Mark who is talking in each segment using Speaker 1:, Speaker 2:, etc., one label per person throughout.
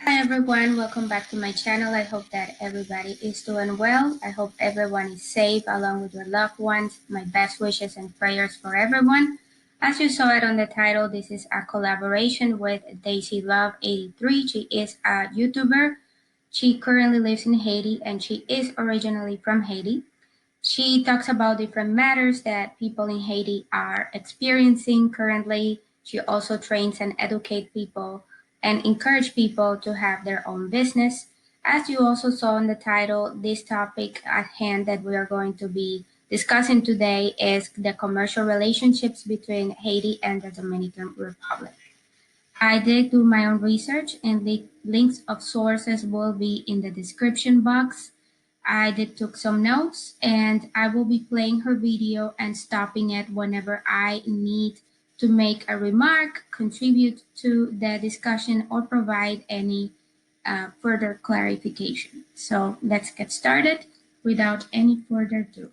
Speaker 1: Hi everyone, welcome back to my channel. I hope that everybody is doing well. I hope everyone is safe along with your loved ones. My best wishes and prayers for everyone. As you saw it on the title, this is a collaboration with Daisy Love 83. She is a YouTuber. She currently lives in Haiti and she is originally from Haiti. She talks about different matters that people in Haiti are experiencing currently. She also trains and educates people and encourage people to have their own business. As you also saw in the title, this topic at hand that we are going to be discussing today is the commercial relationships between Haiti and the Dominican Republic. I did do my own research and the links of sources will be in the description box. I did took some notes and I will be playing her video and stopping it whenever I need to make a remark, contribute to the discussion, or provide any further clarification. So let's get started without any further ado.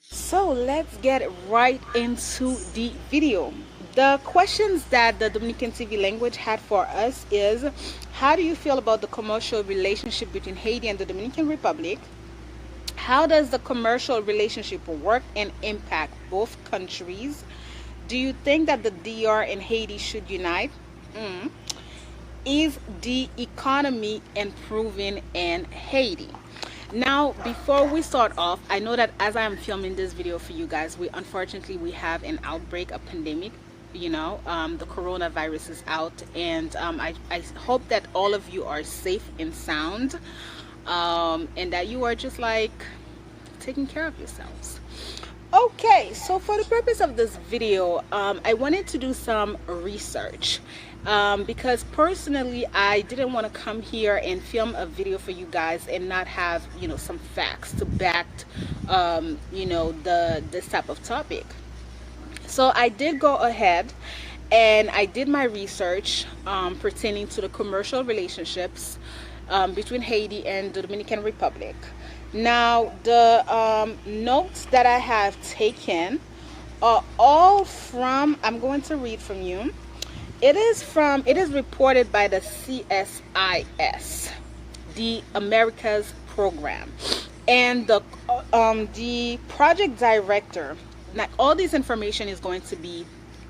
Speaker 2: So let's get right into the video. The questions that the Dominican TV language had for us is, how do you feel about the commercial relationship between Haiti and the Dominican Republic? How does the commercial relationship work and impact both countries? Do you think that the DR and Haiti should unite? Is the economy improving in Haiti? Now, before we start off, I know that as I am filming this video for you guys, we have an outbreak, a pandemic. The coronavirus is out, and I hope that all of you are safe and sound, and that you are just like taking care of yourselves. Okay, so for the purpose of this video, I wanted to do some research because personally I didn't want to come here and film a video for you guys and not have some facts to back this type of topic. So I did go ahead and I did my research pertaining to the commercial relationships between Haiti and the Dominican Republic. Now, the notes that I have taken are all from, I'm going to read from you. It is reported by the CSIS, the Americas Program, and the project director. Now, all this information is going to be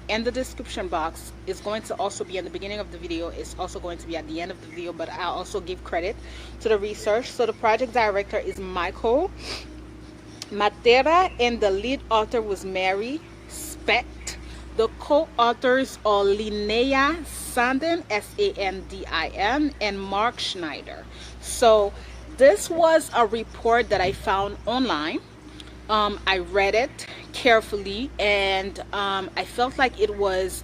Speaker 2: in the description box. Is going to also be in the beginning of the video. It's also going to be at the end of the video, but I'll also give credit to the research. So the project director is Michael Matera and the lead author was Mary Specht. The co-authors are Linnea Sandin, Sandin, and Mark Schneider. So this was a report that I found online. I read it carefully, and I felt like it was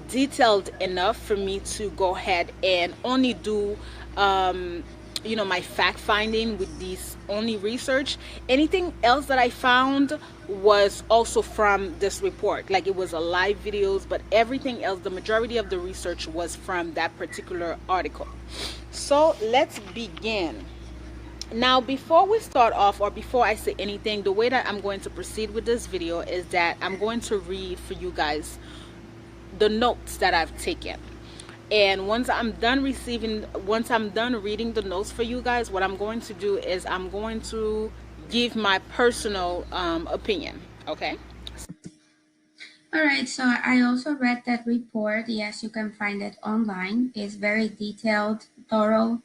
Speaker 2: detailed enough for me to go ahead and only do my fact finding with these only research. Anything else that I found was also from this report, like it was a live videos, but everything else, the majority of the research was from that particular article. So let's begin. Now, before we start off, or before I say anything, the way that I'm going to proceed with this video is that I'm going to read for you guys the notes that I've taken. And once I'm done reading the notes for you guys, what I'm going to do is I'm going to give my personal opinion. Okay?
Speaker 1: All right, so I also read that report. Yes, you can find it online. It's very detailed, thorough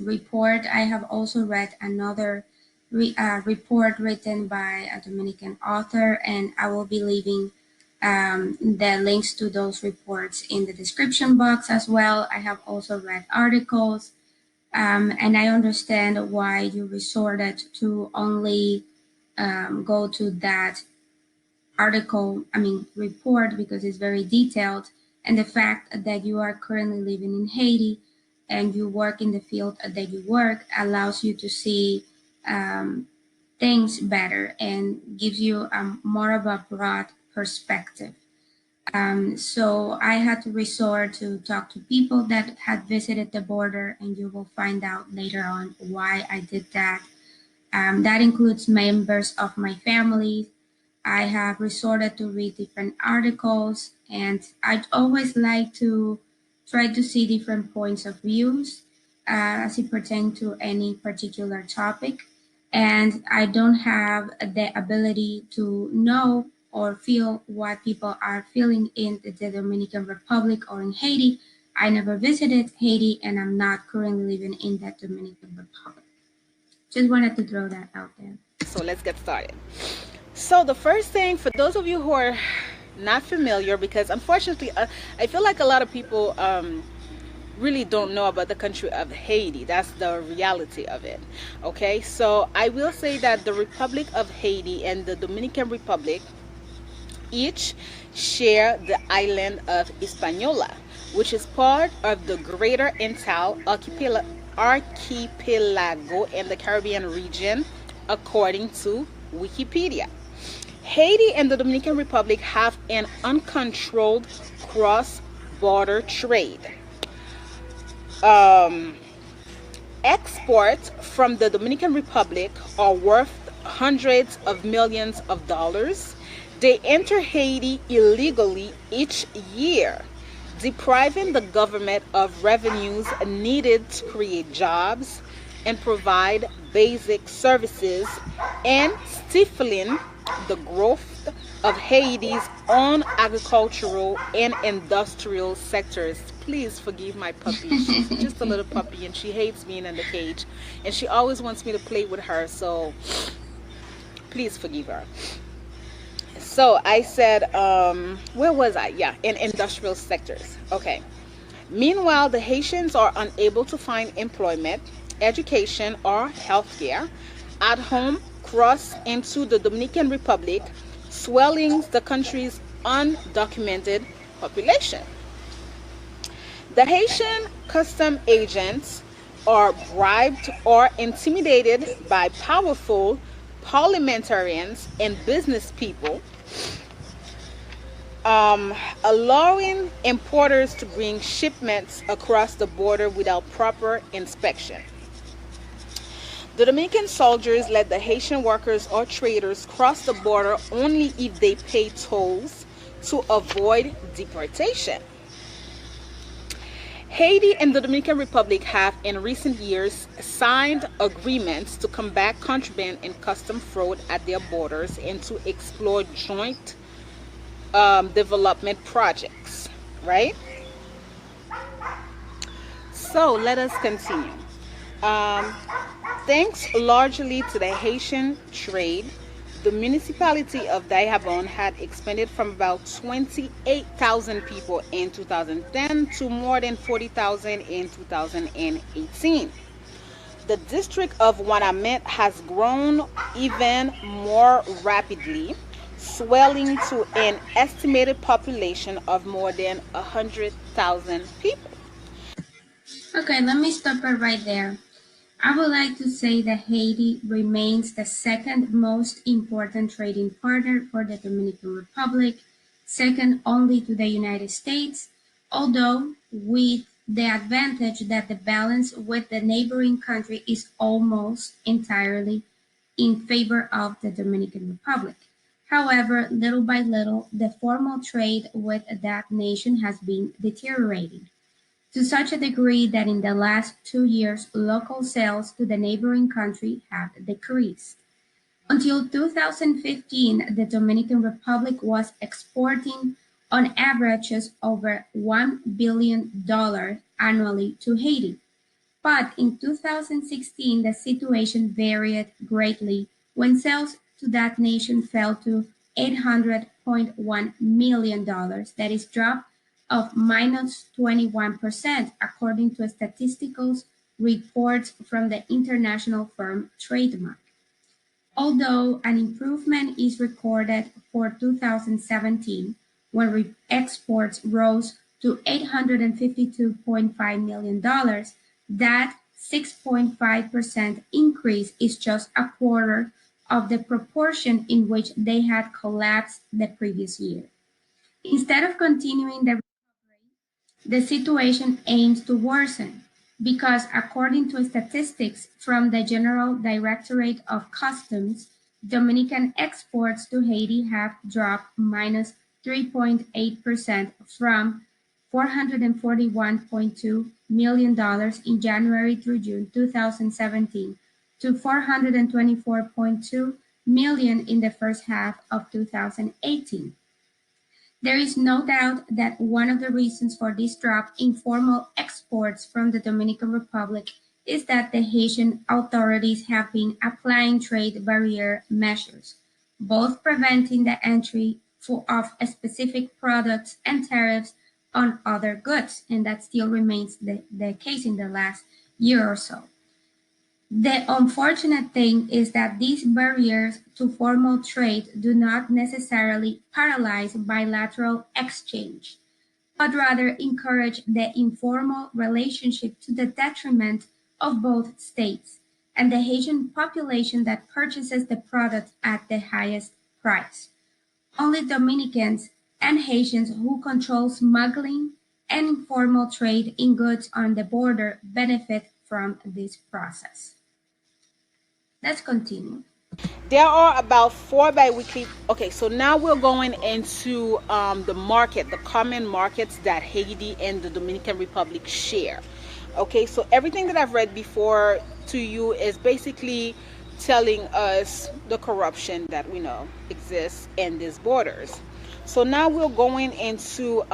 Speaker 1: report. I have also read another report written by a Dominican author, and I will be leaving the links to those reports in the description box as well. I have also read articles, and I understand why you resorted to only go to that report, because it's very detailed, and the fact that you are currently living in Haiti and you work in the field that you work allows you to see things better and gives you more of a broad perspective. So I had to resort to talk to people that had visited the border, and you will find out later on why I did that. That includes members of my family. I have resorted to read different articles, and I'd always like to try to see different points of views as it pertains to any particular topic. And I don't have the ability to know or feel what people are feeling in the Dominican Republic or in Haiti. I never visited Haiti and I'm not currently living in the Dominican Republic. Just wanted to throw that out there.
Speaker 2: So let's get started. So the first thing, for those of you who are not familiar, because unfortunately, I feel like a lot of people really don't know about the country of Haiti. That's the reality of it. Okay, so I will say that the Republic of Haiti and the Dominican Republic each share the island of Hispaniola, which is part of the Greater Antille Archipelago in the Caribbean region, according to Wikipedia. Haiti and the Dominican Republic have an uncontrolled cross-border trade. Exports from the Dominican Republic are worth hundreds of millions of dollars. They enter Haiti illegally each year, depriving the government of revenues needed to create jobs and provide basic services, and stifling the growth of Haiti's own agricultural and industrial sectors. Please forgive my puppy. She's just a little puppy and she hates being in the cage. And she always wants me to play with her, so please forgive her. So I said, where was I? Yeah, in industrial sectors. Okay. Meanwhile, the Haitians are unable to find employment, education, or healthcare at home, cross into the Dominican Republic, swelling the country's undocumented population. The Haitian custom agents are bribed or intimidated by powerful parliamentarians and business people, allowing importers to bring shipments across the border without proper inspection. The Dominican soldiers let the Haitian workers or traders cross the border only if they pay tolls to avoid deportation. Haiti and the Dominican Republic have in recent years signed agreements to combat contraband and custom fraud at their borders and to explore joint development projects, right? So let us continue. Thanks largely to the Haitian trade, the municipality of Dajabon had expanded from about 28,000 people in 2010 to more than 40,000 in 2018. The district of Wanamint has grown even more rapidly, swelling to an estimated population of more than 100,000 people.
Speaker 1: Okay, let me stop it right there. I would like to say that Haiti remains the second most important trading partner for the Dominican Republic, second only to the United States, although with the advantage that the balance with the neighboring country is almost entirely in favor of the Dominican Republic. However, little by little, the formal trade with that nation has been deteriorating, to such a degree that in the last 2 years, local sales to the neighboring country have decreased. Until 2015, the Dominican Republic was exporting on average just over $1 billion annually to Haiti. But in 2016, the situation varied greatly when sales to that nation fell to $800.1 million. That is drop of minus 21%, according to statistical reports from the international firm Trademark. Although an improvement is recorded for 2017, when exports rose to $852.5 million, that 6.5% increase is just a quarter of the proportion in which they had collapsed the previous year. Instead of continuing the situation aims to worsen because, according to statistics from the General Directorate of Customs, Dominican exports to Haiti have dropped minus 3.8% from $441.2 million in January through June 2017 to $424.2 million in the first half of 2018. There is no doubt that one of the reasons for this drop in formal exports from the Dominican Republic is that the Haitian authorities have been applying trade barrier measures, both preventing the entry of specific products and tariffs on other goods, and that still remains the case in the last year or so. The unfortunate thing is that these barriers to formal trade do not necessarily paralyze bilateral exchange, but rather encourage the informal relationship to the detriment of both states and the Haitian population that purchases the product at the highest price. Only Dominicans and Haitians who control smuggling and informal trade in goods on the border benefit from this process. Let's continue.
Speaker 2: There are about 4 biweekly. Okay, so now we're going into the market, the common markets that Haiti and the Dominican Republic share. Okay, so everything that I've read before to you is basically telling us the corruption that we know exists in these borders. So now we're going into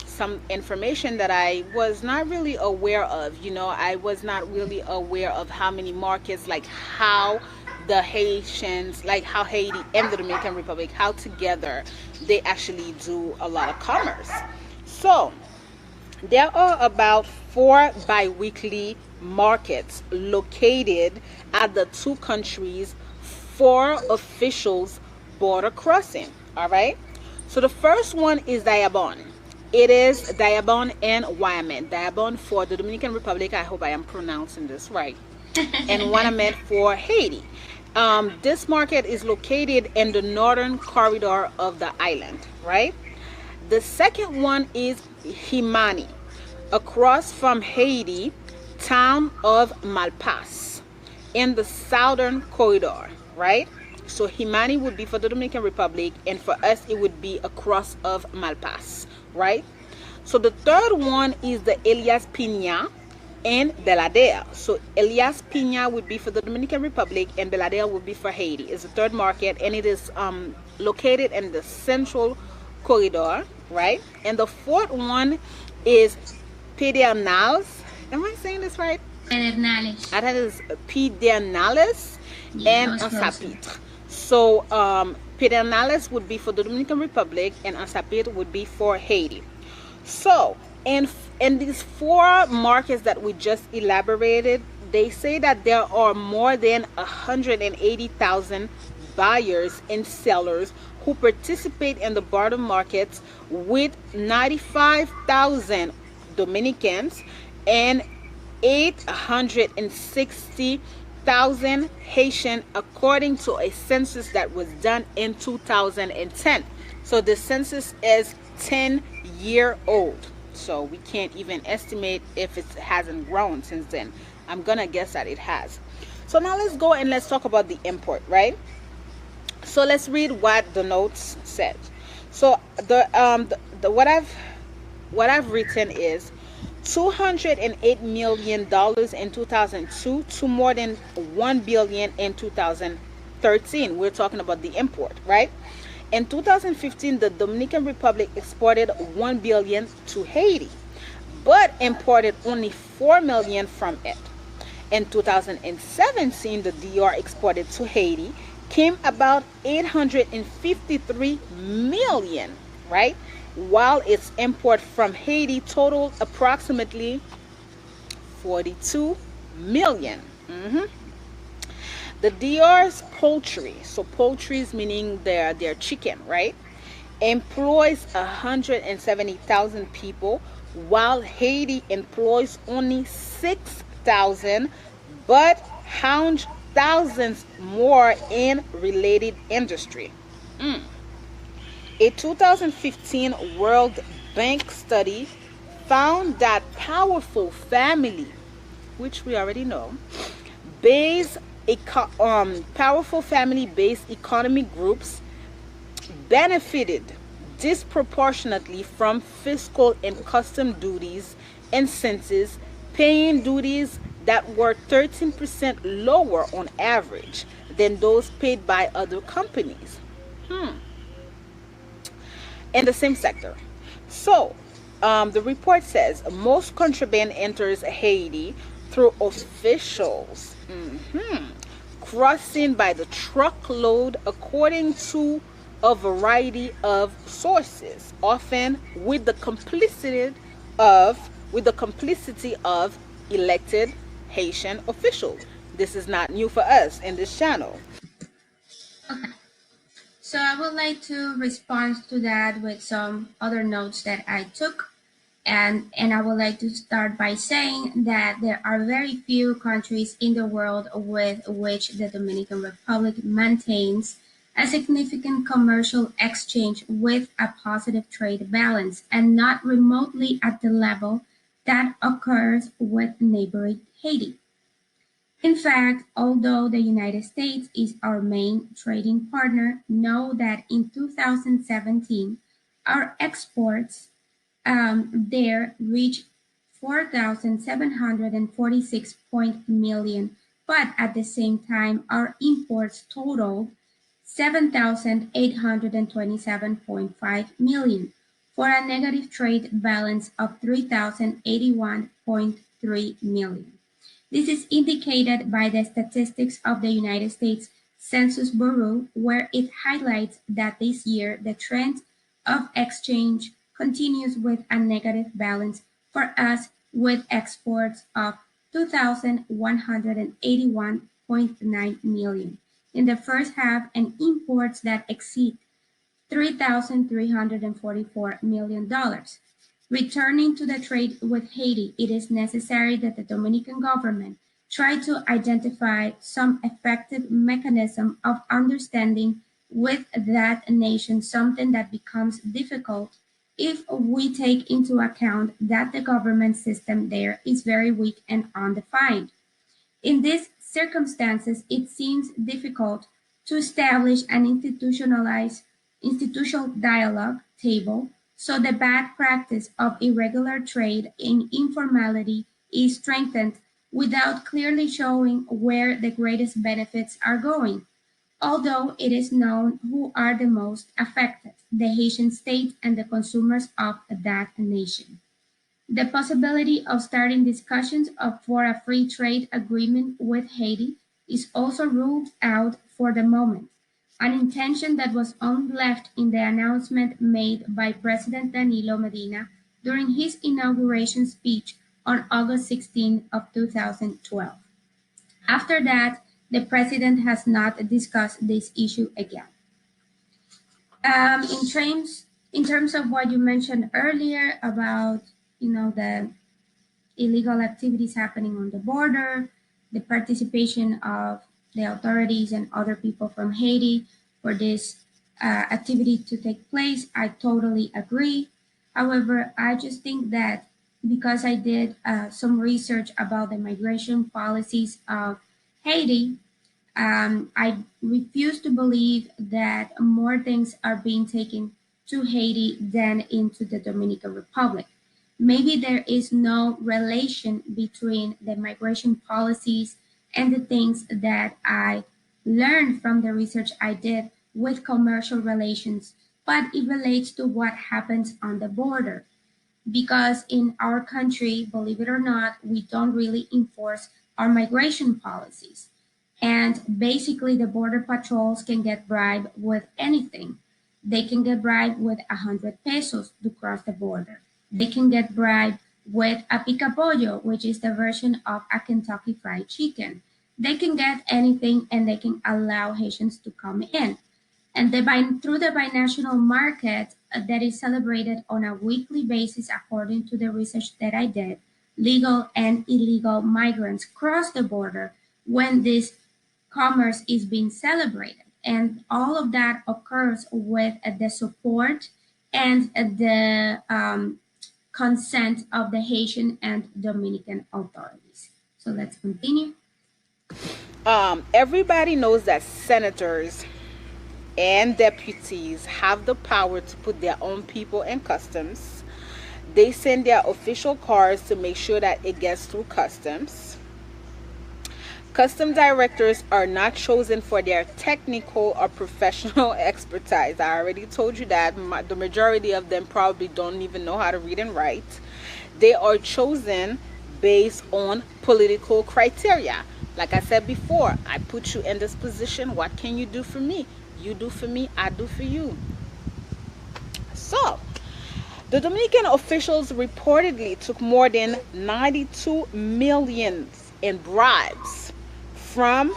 Speaker 2: some information that I was not really aware of. I was not really aware of how many markets, like how the Haitians, like how Haiti and the Dominican Republic, how together they actually do a lot of commerce. So there are about 4 biweekly markets located at the two countries for officials border crossing. All right. So the first one is Dayabon. It is Dayabon and Wyamette. Dayabon for the Dominican Republic. I hope I am pronouncing this right. And Wyamette for Haiti. This market is located in the northern corridor of the island, right? The second one is Himani, across from Haiti, town of Malpas, in the southern corridor, right? So Himani would be for the Dominican Republic, and for us it would be across of Malpas, right? So the third one is the Elias Pina and Beladea. So Elias Pina would be for the Dominican Republic, and Beladea would be for Haiti. It's the third market, and it is located in the central corridor, right? And the fourth one is Pedernales. Am I saying this right?
Speaker 1: Pedernales.
Speaker 2: That is Pedernales and Ansapitre. So Pedernales would be for the Dominican Republic, and Ansapitre would be for Haiti. So in these 4 markets that we just elaborated, they say that there are more than 180,000 buyers and sellers who participate in the border markets, with 95,000 Dominicans and 860,000 Haitian, according to a census that was done in 2010. So the census is 10-year-old. So we can't even estimate if it hasn't grown since then. I'm gonna guess that it has. So now let's go and let's talk about the import, right? So let's read what the notes said. So what I've written is $208 million in 2002 to more than $1 billion in 2013. We're talking about the import, right? In 2015, the Dominican Republic exported $1 billion to Haiti, but imported only $4 million from it. In 2017, the DR exported to Haiti came about $853 million, right? While its import from Haiti totaled approximately $42 million. The DR's poultry, so poultry is meaning their chicken, right, employs 170,000 people, while Haiti employs only 6,000, but hounds thousands more in related industry. A 2015 World Bank study found that powerful family, which we already know, powerful family-based economy groups benefited disproportionately from fiscal and custom duties and census, paying duties that were 13% lower on average than those paid by other companies in the same sector. So, the report says most contraband enters Haiti through officials crossing by the truckload, according to a variety of sources, often with the complicity of elected Haitian officials. This is not new for us in this channel.
Speaker 1: Okay. So I would like to respond to that with some other notes that I took. And I would like to start by saying that there are very few countries in the world with which the Dominican Republic maintains a significant commercial exchange with a positive trade balance, and not remotely at the level that occurs with neighboring Haiti. In fact, although the United States is our main trading partner, know that in 2017, our exports there reached 4,746 million, but at the same time, our imports totaled 7,827.5 million, for a negative trade balance of 3,081.3 million. This is indicated by the statistics of the United States Census Bureau, where it highlights that this year the trend of exchange continues with a negative balance for us, with exports of 2,181.9 million in the first half and imports that exceed $3,344 million. Returning to the trade with Haiti, it is necessary that the Dominican government try to identify some effective mechanism of understanding with that nation, something that becomes difficult if we take into account that the government system there is very weak and undefined. In these circumstances, it seems difficult to establish an institutional dialogue table, so the bad practice of irregular trade and informality is strengthened without clearly showing where the greatest benefits are going. Although it is known who are the most affected, the Haitian state and the consumers of that nation. The possibility of starting discussions for a free trade agreement with Haiti is also ruled out for the moment, an intention that was only left in the announcement made by President Danilo Medina during his inauguration speech on August 16 of 2012. After that, the president has not discussed this issue again. In terms of what you mentioned earlier about, the illegal activities happening on the border, the participation of the authorities and other people from Haiti for this activity to take place, I totally agree. However, I just think that because I did some research about the migration policies of Haiti, I refuse to believe that more things are being taken to Haiti than into the Dominican Republic. Maybe there is no relation between the migration policies and the things that I learned from the research I did with commercial relations, but it relates to what happens on the border. Because in our country, believe it or not, we don't really enforce our migration policies. And basically, the border patrols can get bribed with anything. They can get bribed with 100 pesos to cross the border. They can get bribed with a pica pollo, which is the version of a Kentucky Fried Chicken. They can get anything and they can allow Haitians to come in. And through the binational market that is celebrated on a weekly basis, according to the research that I did, legal and illegal migrants cross the border when this commerce is being celebrated. And all of that occurs with the support and the consent of the Haitian and Dominican authorities. So let's continue.
Speaker 2: Everybody knows that senators and deputies have the power to put their own people in customs. They send their official cars to make sure that it gets through customs. Custom directors are not chosen for their technical or professional expertise. I already told you that the majority of them probably don't even know how to read and write. They are chosen based on political criteria. Like I said before, I put you in this position. What can you do for me? You do for me, I do for you. So, the Dominican officials reportedly took more than 92 million in bribes from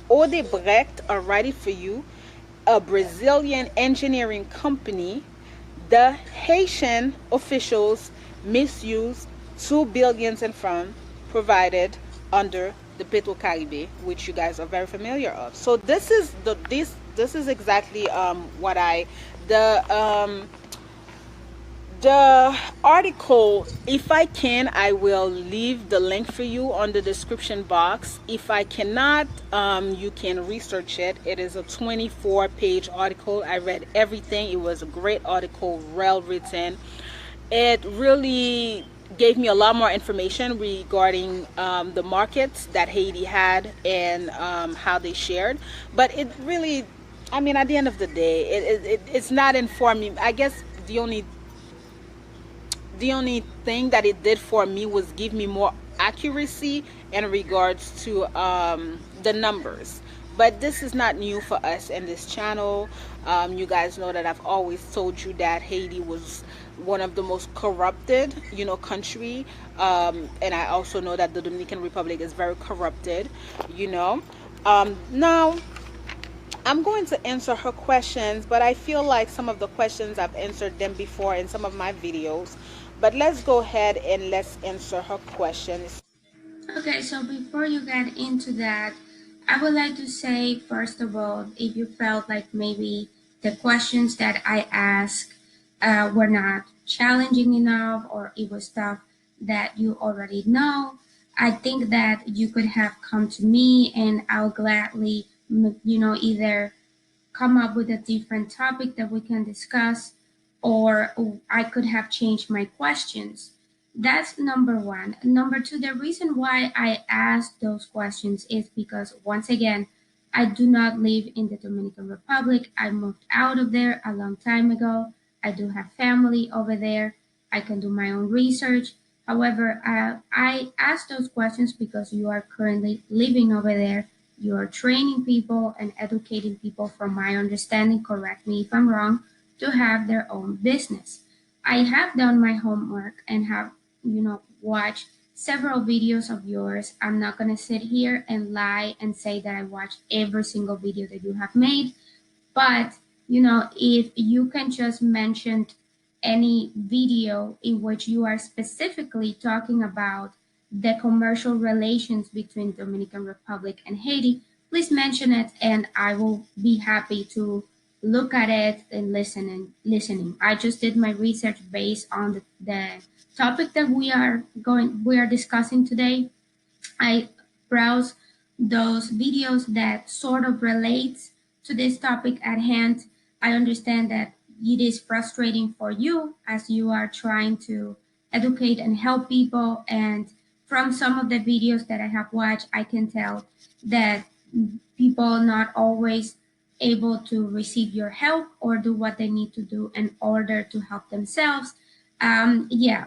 Speaker 2: Odebrecht, alrighty for you, a Brazilian engineering company. The Haitian officials misused 2 billion in funds provided under the Petro-Caribe, which you guys are very familiar of. So this is this is exactly what I the article, if I can, I will leave the link for you on the description box. If I cannot, you can research it. It is a 24-page article. I read everything. It was a great article, well written. It really gave me a lot more information regarding the markets that Haiti had and how they shared. But it really, I mean, at the end of the day, it's not informing. I guess the only thing that it did for me was give me more accuracy in regards to the numbers. But this is not new for us in this channel. You guys know that I've always told you that Haiti was one of the most corrupted, country. And I also know that the Dominican Republic is very corrupted, Now, I'm going to answer her questions, but I feel like some of the questions I've answered them before in some of my videos. But let's go ahead and let's answer her questions.
Speaker 1: Okay, so before you get into that, I would like to say, first of all, if you felt like maybe the questions that I asked were not challenging enough, or it was stuff that you already know, I think that you could have come to me and I'll gladly, either come up with a different topic that we can discuss, or I could have changed my questions. That's number one. Number two, the reason why I asked those questions is because, once again, I do not live in the Dominican Republic. I moved out of there a long time ago. I do have family over there. I can do my own research. However, I asked those questions because you are currently living over there. You are training people and educating people, from my understanding, correct me if I'm wrong, to have their own business. I have done my homework and have, watched several videos of yours. I'm not going to sit here and lie and say that I watched every single video that you have made. But, if you can just mention any video in which you are specifically talking about the commercial relations between Dominican Republic and Haiti, please mention it and I will be happy to look at it and listening. I just did my research based on the topic that we are discussing today. I browse those videos that sort of relates to this topic at hand. I understand that it is frustrating for you as you are trying to educate and help people. And from some of the videos that I have watched, I can tell that people not always able to receive your help or do what they need to do in order to help themselves.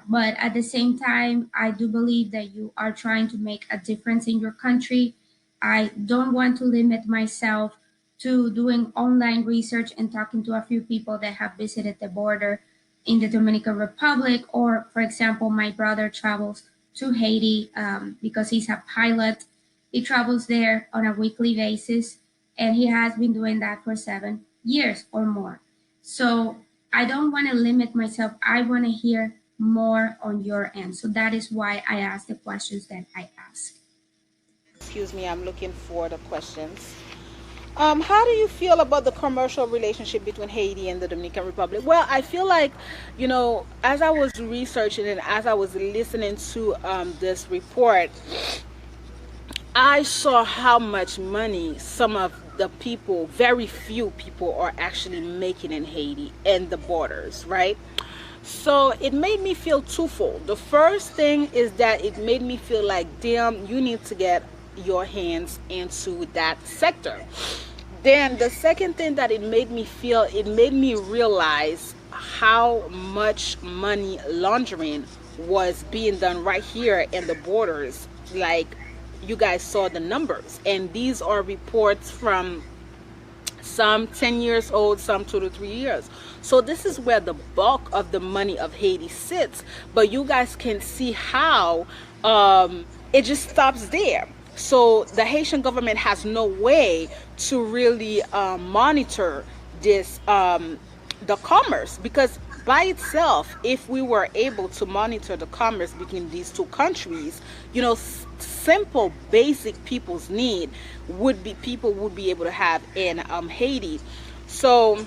Speaker 1: But at the same time, I do believe that you are trying to make a difference in your country. I don't want to limit myself to doing online research and talking to a few people that have visited the border in the Dominican Republic, or, for example, my brother travels to Haiti because he's a pilot. He travels there on a weekly basis, and he has been doing that for 7 years or more. So I don't want to limit myself. I want to hear more on your end. So that is why I ask the questions that I ask.
Speaker 2: Excuse me, I'm looking for the questions. How do you feel about the commercial relationship between Haiti and the Dominican Republic? Well, I feel like, as I was researching and as I was listening to this report, I saw how much money some of the people, very few people are actually making in Haiti and the borders, right? So it made me feel twofold. The first thing is that it made me feel like, damn, you need to get your hands into that sector. Then the second thing that it made me feel, it made me realize how much money laundering was being done right here in the borders. Like, you guys saw the numbers, and these are reports from some 10 years old, some 2 to 3 years. So this is where the bulk of the money of Haiti sits, but you guys can see how it just stops there. So the Haitian government has no way to really monitor this, the commerce, because by itself, if we were able to monitor the commerce between these two countries, you know, simple basic people's need would be, people would be able to have in Haiti. So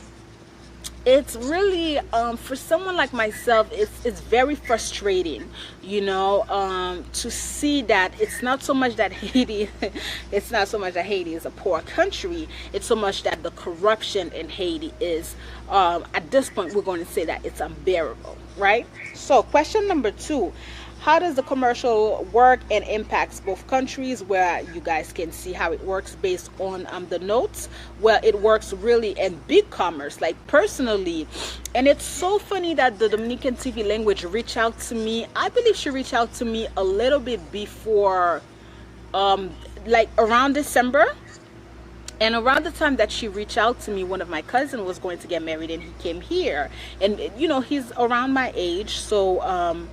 Speaker 2: it's really for someone like myself, it's very frustrating, you know, to see that it's not so much that Haiti it's not so much that Haiti is a poor country, it's so much that the corruption in Haiti is at this point, we're going to say that it's unbearable, right? So question number 2, how does the commercial work and impacts both countries? Where you guys can see how it works based on the notes. Well, it works really in big commerce, like personally. And it's so funny that the Dominican TV language reached out to me. I believe she reached out to me a little bit before, like around December. And around the time that she reached out to me, one of my cousins was going to get married, and he came here. And, you know, he's around my age, so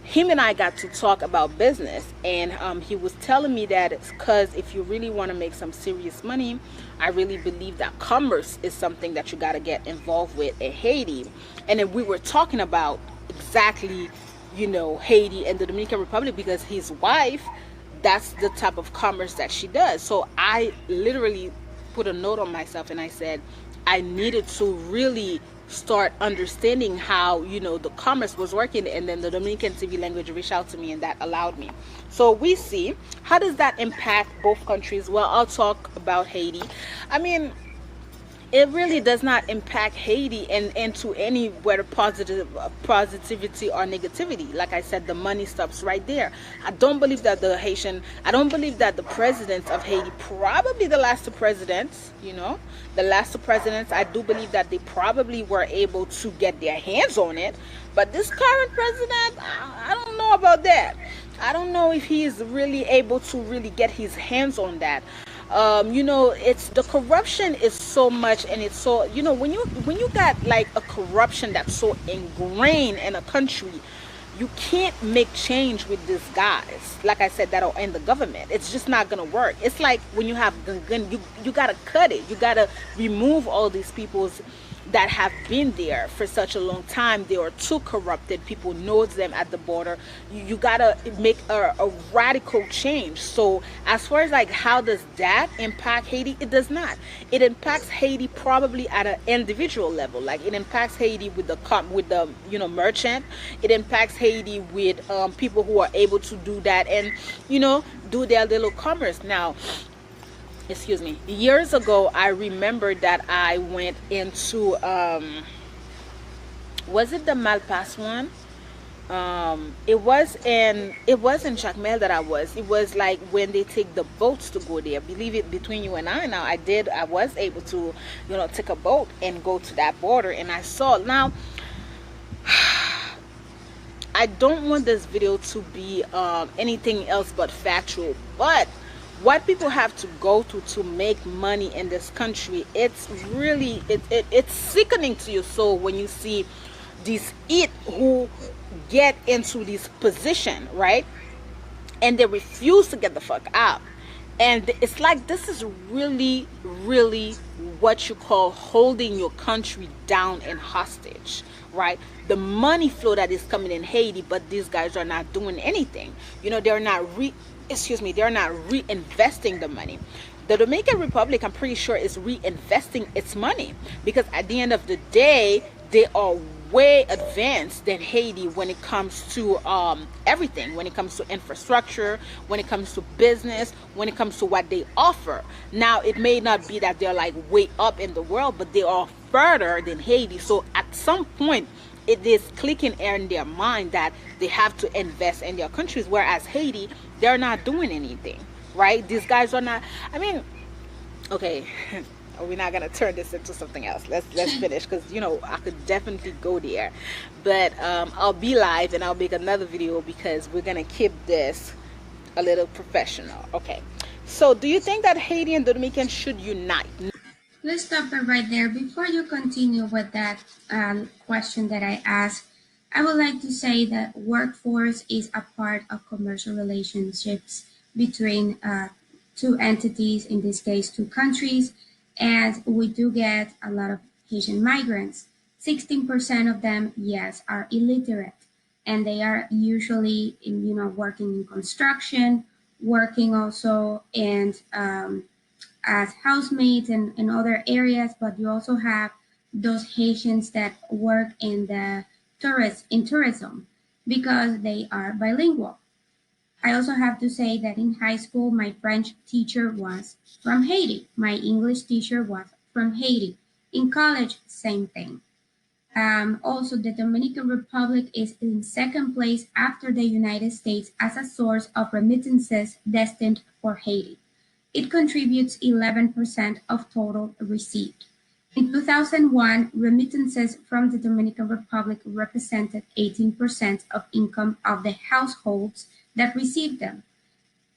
Speaker 2: him and I got to talk about business, and he was telling me that it's because if you really want to make some serious money, I really believe that commerce is something that you got to get involved with in Haiti. And then we were talking about exactly, you know, Haiti and the Dominican Republic, because his wife, that's the type of commerce that she does. So I literally put a note on myself, and I said I needed to really start understanding how, you know, the commerce was working. And then the Dominican TV language reached out to me, and that allowed me. So we see, how does that impact both countries? Well, I'll talk about Haiti. I mean, it really does not impact Haiti and to any, whether positivity or negativity. Like I said, the money stops right there. I don't believe that I don't believe that the presidents of Haiti, probably the last two presidents, you know, the last two presidents, I do believe that they probably were able to get their hands on it. But this current president, I don't know about that. I don't know if he is really able to really get his hands on that. You know, it's, the corruption is so much, and it's so, you know, when you got like a corruption that's so ingrained in a country, you can't make change with these guys, like I said, that are in the government. It's just not gonna work. It's like when you have gun, you gotta cut it. You gotta remove all these people's that have been there for such a long time. They are too corrupted. People knows them at the border. You gotta make a radical change. So as far as like how does that impact Haiti, it does not. It impacts Haiti probably at an individual level. Like it impacts Haiti with the you know, merchant. It impacts Haiti with people who are able to do that and, you know, do their little commerce. Now, excuse me, years ago, I remember that I went into was it the Malpass one? It was in Jacmel that I was. It was like when they take the boats to go there. Believe it, between you and I, now I was able to, you know, take a boat and go to that border, and I saw. Now I don't want this video to be anything else but factual, but what people have to go through to make money in this country, it's really, it's sickening to your soul when you see these who get into this position, right? And they refuse to get the fuck out. And it's like, this is really, really what you call holding your country down and hostage, right? The money flow that is coming in Haiti, but these guys are not doing anything. You know, they're not reinvesting the money. The Dominican Republic, I'm pretty sure, is reinvesting its money, because at the end of the day, they are way advanced than Haiti when it comes to everything, when it comes to infrastructure, when it comes to business, when it comes to what they offer. Now, it may not be that they're like way up in the world, but they are further than Haiti. So at some point, it is clicking in their mind that they have to invest in their countries, whereas Haiti, they're not doing anything, right? These guys are not, I mean, okay. We're not gonna turn this into something else. Let's finish, because I could definitely go there, but I'll be live and I'll make another video because we're gonna keep this a little professional. Okay, so do you think that Haiti and Dominican should unite?
Speaker 1: Let's stop it right there. Before you continue with that question that I asked, I would like to say that workforce is a part of commercial relationships between two entities, in this case, two countries, and we do get a lot of Haitian migrants. 16% of them, yes, are illiterate, and they are usually working in construction, working also in as housemates and in other areas, but you also have those Haitians that work in the tourism because they are bilingual. I also have to say that in high school, my French teacher was from Haiti. My English teacher was from Haiti. In college, same thing. Also, the Dominican Republic is in second place after the United States as a source of remittances destined for Haiti. It contributes 11% of total received. In 2001, remittances from the Dominican Republic represented 18% of income of the households that received them.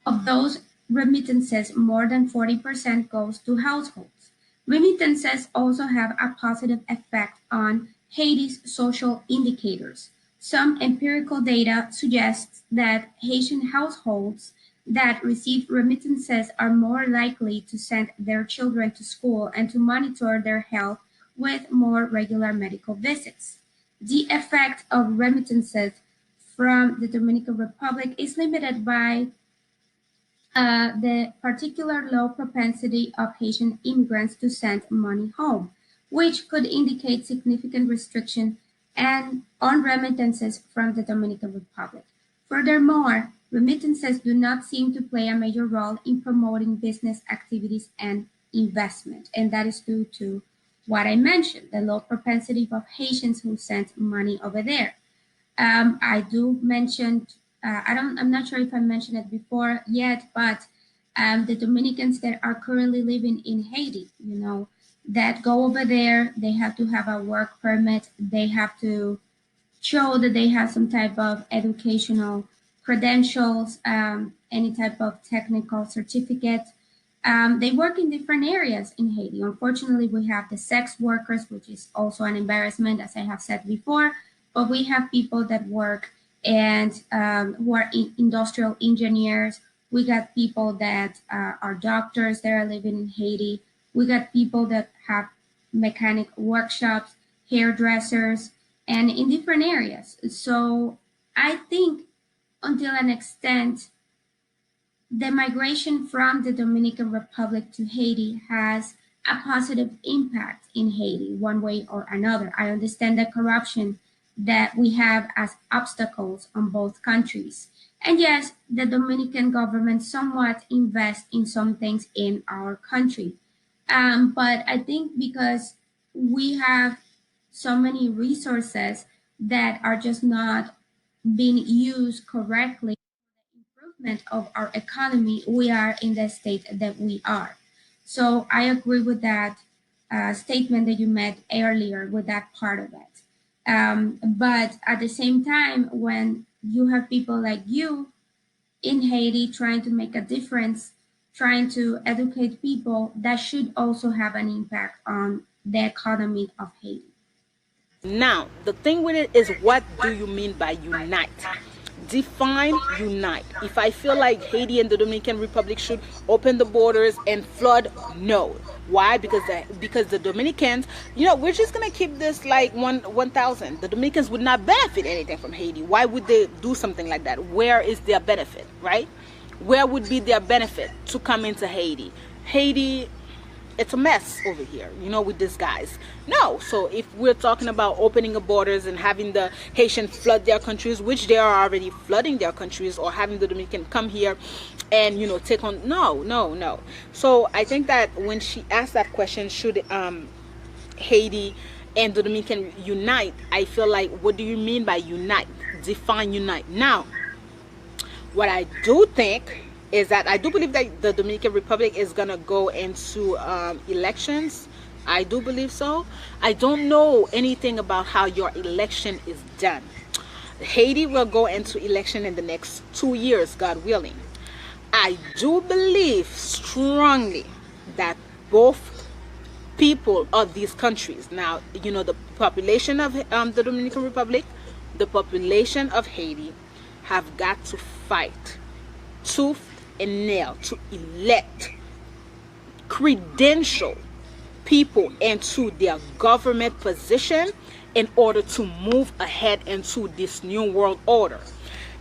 Speaker 1: Of those remittances, more than 40% goes to households. Remittances also have a positive effect on Haiti's social indicators. Some empirical data suggests that Haitian households that receive remittances are more likely to send their children to school and to monitor their health with more regular medical visits. The effect of remittances from the Dominican Republic is limited by the particular low propensity of Haitian immigrants to send money home, which could indicate significant restriction on remittances from the Dominican Republic. Furthermore, remittances do not seem to play a major role in promoting business activities and investment, and that is due to what I mentioned, the low propensity of Haitians who send money over there. I do mention, I'm not sure if I mentioned it before yet, but the Dominicans that are currently living in Haiti, that go over there, they have to have a work permit. They have to show that they have some type of educational credentials, any type of technical certificate. They work in different areas in Haiti. Unfortunately, we have the sex workers, which is also an embarrassment, as I have said before, but we have people that work and who are industrial engineers. We got people that are doctors that are living in Haiti. We got people that have mechanic workshops, hairdressers, and in different areas. So I think until an extent, the migration from the Dominican Republic to Haiti has a positive impact in Haiti, one way or another. I understand the corruption that we have as obstacles on both countries. And yes, the Dominican government somewhat invests in some things in our country. But I think because we have so many resources that are just not being used correctly for the improvement of our economy, we are in the state that we are. So I agree with that statement that you made earlier with that part of it. But at the same time, when you have people like you in Haiti trying to make a difference, trying to educate people, that should also have an impact on the economy of Haiti.
Speaker 2: Now, the thing with it is, what do you mean by unite? Define unite. If I feel like Haiti and the Dominican Republic should open the borders and flood, no. Why? Because the Dominicans, we're just gonna keep this like 1,000. The Dominicans would not benefit anything from Haiti. Why would they do something like that? Where is their benefit, right? Where would be their benefit to come into Haiti? Haiti, it's a mess over here, with these guys. No. So if we're talking about opening the borders and having the Haitians flood their countries, which they are already flooding their countries, or having the Dominican come here and take on, no, no, no. So I think that when she asked that question, should Haiti and the Dominican unite, I feel like, what do you mean by unite? Define unite. Now, what I do think is that I do believe that the Dominican Republic is going to go into elections. I do believe so. I don't know anything about how your election is done. Haiti will go into election in the next 2 years, God willing. I do believe strongly that both people of these countries, now, the population of the Dominican Republic, the population of Haiti, have got to fight tooth and nail to elect credential people into their government position in order to move ahead into this new world order.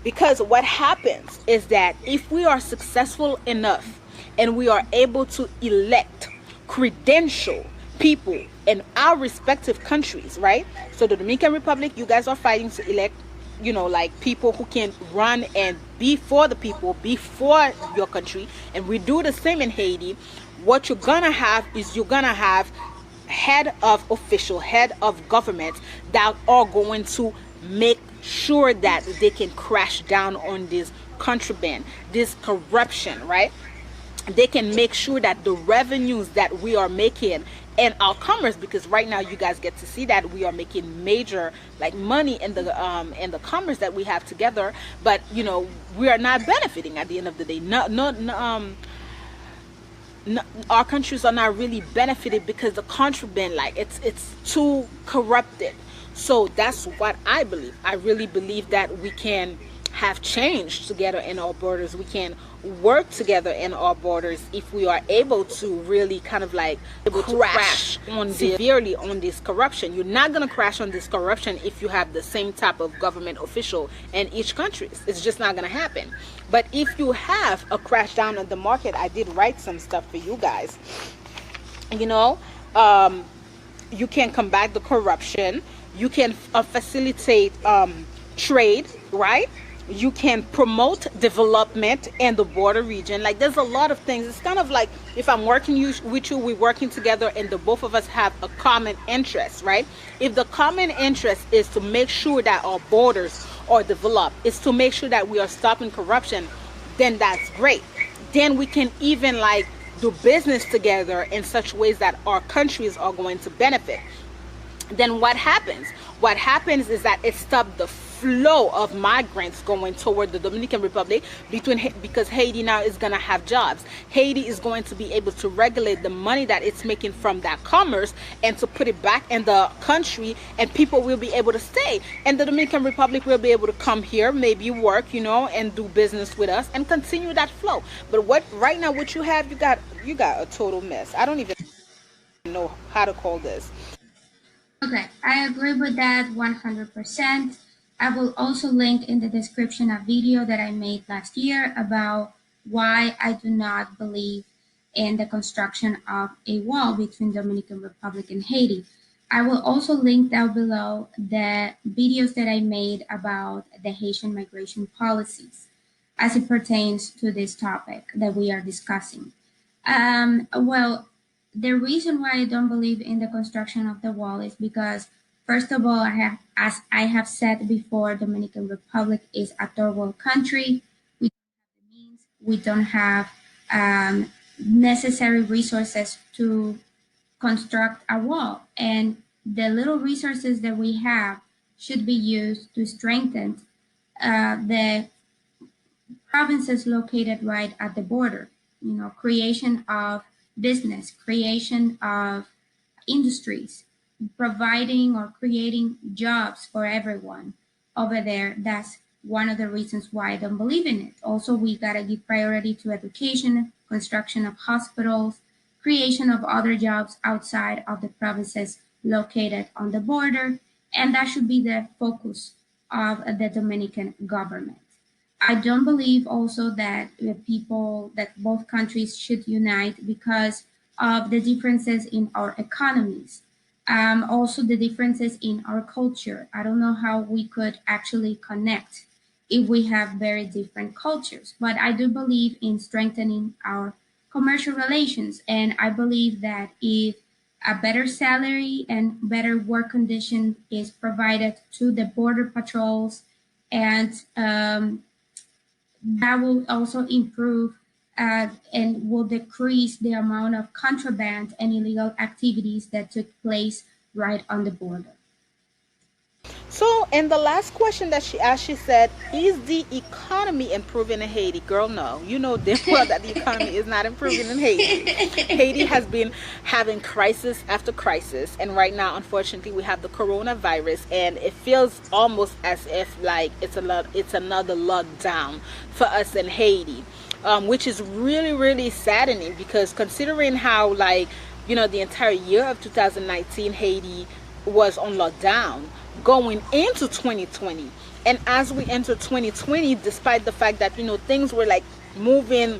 Speaker 2: Because what happens is that if we are successful enough and we are able to elect credential people in our respective countries, right? So the Dominican Republic, you guys are fighting to elect, like people who can run and be for the people, be for your country. And we do the same in Haiti. What you're gonna have is you're gonna have head of government that are going to make sure that they can crash down on this contraband, this corruption, right? They can make sure that the revenues that we are making in our commerce, because right now you guys get to see that we are making major money in the commerce that we have together, but we are not benefiting at the end of the day. Our countries are not really benefited because the contraband, it's too corrupted. So that's what I believe. I really believe that we can have change together in our borders. We can work together in our borders if we are able to really kind of able to crash on severely on this corruption. You're not going to crash on this corruption if you have the same type of government official in each country. It's just not going to happen. But if you have a crash down on the market, I did write some stuff for you guys. You can combat the corruption. You can facilitate trade, right? You can promote development in the border region. There's a lot of things. It's kind of like if I'm working with you, we're working together, and the both of us have a common interest, right? If the common interest is to make sure that our borders are developed, is to make sure that we are stopping corruption, then that's great. Then we can even do business together in such ways that our countries are going to benefit. Then what happens? What happens is that it stops the flow of migrants going toward the Dominican Republic because Haiti now is going to have jobs. Haiti is going to be able to regulate the money that it's making from that commerce and to put it back in the country, and people will be able to stay. And the Dominican Republic will be able to come here, maybe work, and do business with us and continue that flow. But right now what you have, you got a total mess. I don't even know how to call this.
Speaker 1: Okay, I agree with that 100%. I will also link in the description a video that I made last year about why I do not believe in the construction of a wall between Dominican Republic and Haiti. I will also link down below the videos that I made about the Haitian migration policies as it pertains to this topic that we are discussing. Well, the reason why I don't believe in the construction of the wall is because, first of all, as I have said before, Dominican Republic is a third world country. We don't have the means. We don't have necessary resources to construct a wall, and the little resources that we have should be used to strengthen the provinces located right at the border. Creation of business, creation of industries, providing or creating jobs for everyone over there. That's one of the reasons why I don't believe in it. Also, we gotta give priority to education, construction of hospitals, creation of other jobs outside of the provinces located on the border, and that should be the focus of the Dominican government. I don't believe also that both countries should unite because of the differences in our economies, also the differences in our culture. I don't know how we could actually connect if we have very different cultures, but I do believe in strengthening our commercial relations. And I believe that if a better salary and better work condition is provided to the border patrols, and that will also improve and will decrease the amount of contraband and illegal activities that took place right on the border.
Speaker 2: So, and the last question that she asked, she said, "Is the economy improving in Haiti?" Girl, no. You know damn well that the economy is not improving in Haiti. Haiti has been having crisis after crisis, and right now, unfortunately, we have the coronavirus, and it feels almost as if like it's another lockdown for us in Haiti, which is really really saddening because considering how like the entire year of 2019 Haiti was on lockdown going into 2020, and as we enter 2020, despite the fact that things were like moving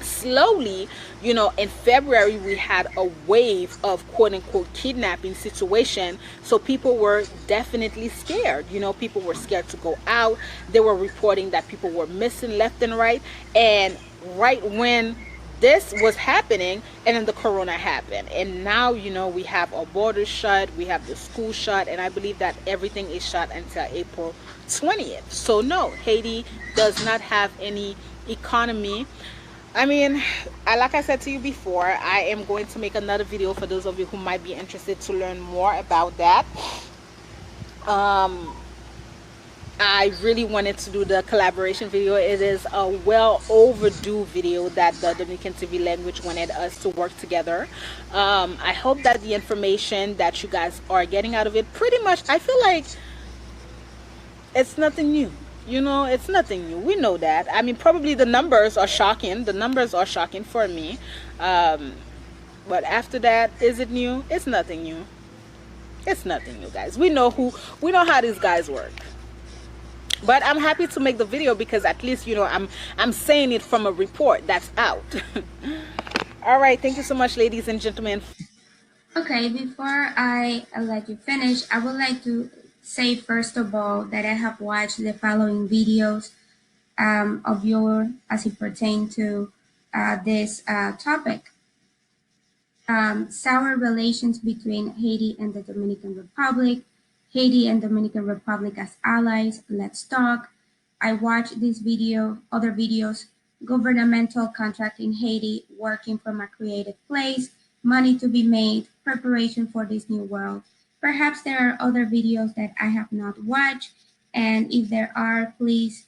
Speaker 2: slowly, in February we had a wave of quote unquote kidnapping situation, so people were definitely scared. People were scared to go out. They were reporting that people were missing left and right, and right when this was happening, and then the corona happened, and now we have our borders shut, we have the school shut, and I believe that everything is shut until April 20th. So no, Haiti does not have any economy. I mean, like I said to you before, I am going to make another video for those of you who might be interested to learn more about that. I really wanted to do the collaboration video. It is a well overdue video that the Dominican TV language wanted us to work together. I hope that the information that you guys are getting out of it, pretty much, I feel like it's nothing new. It's nothing new. We know that. I mean, probably the numbers are shocking. The numbers are shocking for me. But after that, is it new? It's nothing new. It's nothing new, guys. We know how these guys work. But I'm happy to make the video because at least I'm saying it from a report that's out. All right, thank you so much, ladies and gentlemen.
Speaker 1: Okay, before I let you finish, I would like to say first of all that I have watched the following videos of yours as it pertains to this topic. Sour relations between Haiti and the Dominican Republic, Haiti and Dominican Republic as allies, let's talk. I watched this video, other videos, governmental contract in Haiti, working from a creative place, money to be made, preparation for this new world. Perhaps there are other videos that I have not watched, and if there are, please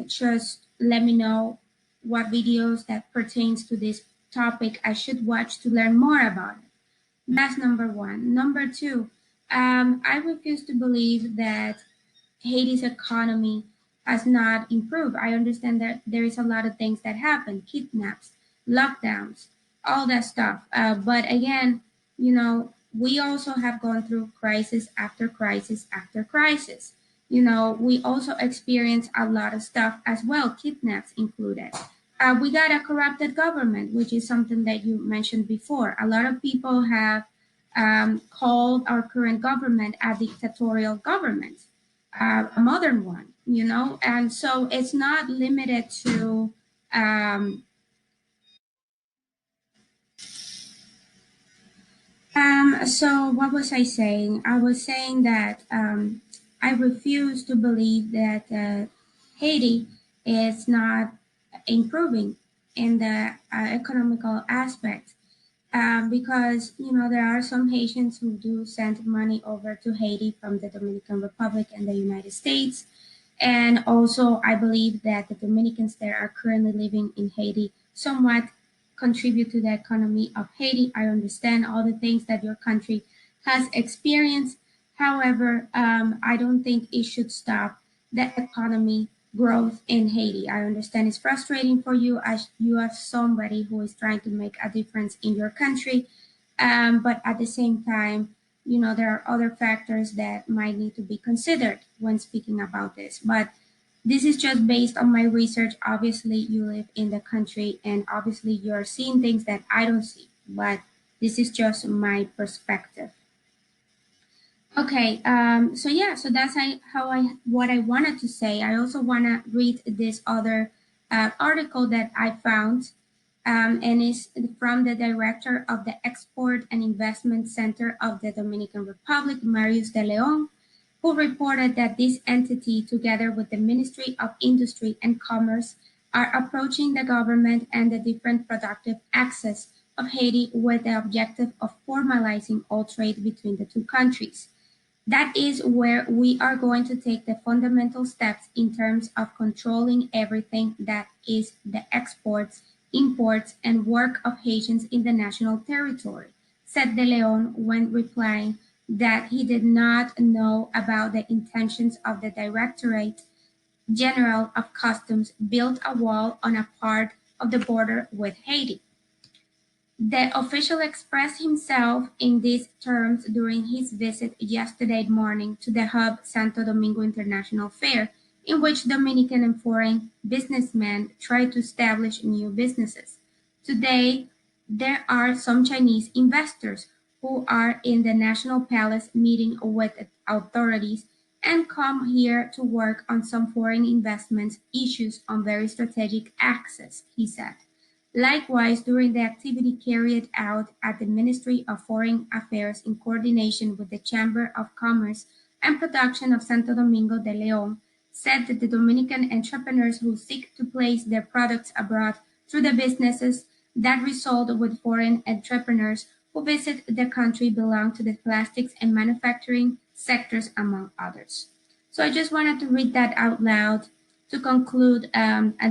Speaker 1: just let me know what videos that pertains to this topic I should watch to learn more about it. That's number one. Number two, I refuse to believe that Haiti's economy has not improved. I understand that there is a lot of things that happen, kidnaps, lockdowns, all that stuff. But again, we also have gone through crisis after crisis after crisis. We also experience a lot of stuff as well, kidnaps included. We got a corrupted government, which is something that you mentioned before. A lot of people have called our current government a dictatorial government, a modern one, and so it's not limited to. So what was I saying? I was saying that I refuse to believe that Haiti is not improving in the economical aspect, because there are some Haitians who do send money over to Haiti from the Dominican Republic and the United States. And also, I believe that the Dominicans that are currently living in Haiti somewhat contribute to the economy of Haiti. I understand all the things that your country has experienced. However, I don't think it should stop the economy growth in Haiti. I understand it's frustrating for you as you are somebody who is trying to make a difference in your country. But at the same time, there are other factors that might need to be considered when speaking about this. But This is just based on my research. Obviously, you live in the country and obviously you're seeing things that I don't see, but this is just my perspective. Okay, so yeah, so that's what I wanted to say. I also want to read this other article that I found, and is from the director of the Export and Investment Center of the Dominican Republic, Marius de Leon, who reported that this entity, together with the Ministry of Industry and Commerce, are approaching the government and the different productive access of Haiti with the objective of formalizing all trade between the two countries. That is where we are going to take the fundamental steps in terms of controlling everything that is the exports, imports, and work of Haitians in the national territory, said De Leon when replying that he did not know about the intentions of the Directorate General of Customs build a wall on a part of the border with Haiti. The official expressed himself in these terms during his visit yesterday morning to the hub Santo Domingo International Fair, in which Dominican and foreign businessmen try to establish new businesses. Today, there are some Chinese investors who are in the National Palace meeting with authorities and come here to work on some foreign investment issues on very strategic axes, he said. Likewise, during the activity carried out at the Ministry of Foreign Affairs in coordination with the Chamber of Commerce and Production of Santo Domingo de León, said that the Dominican entrepreneurs who seek to place their products abroad through the businesses that result with foreign entrepreneurs who visit the country belong to the plastics and manufacturing sectors, among others. So I just wanted to read that out loud to conclude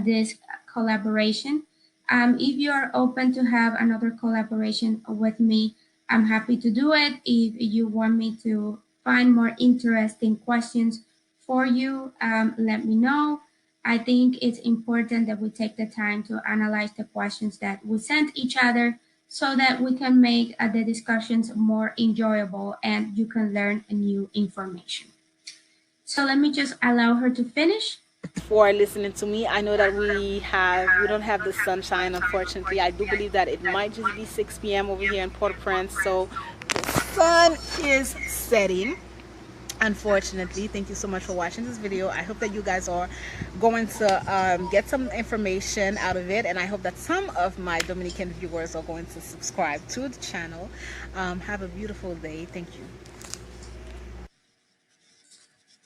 Speaker 1: this collaboration. If you are open to have another collaboration with me, I'm happy to do it. If you want me to find more interesting questions for you, let me know. I think it's important that we take the time to analyze the questions that we send each other so that we can make the discussions more enjoyable and you can learn new information. So let me just allow her to finish.
Speaker 2: For listening to me. I know that we don't have the sunshine, unfortunately. I do believe that it might just be 6 p.m. over here in Port-au-Prince, so the sun is setting, unfortunately. Thank you so much for watching this video. I hope that you guys are going to get some information out of it, and I hope that some of my Dominican viewers are going to subscribe to the channel. Have a beautiful day. Thank you.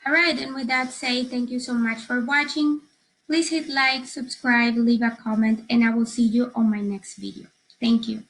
Speaker 1: All right, and with that said, thank you so much for watching. Please hit like, subscribe, leave a comment, and I will see you on my next video. Thank you.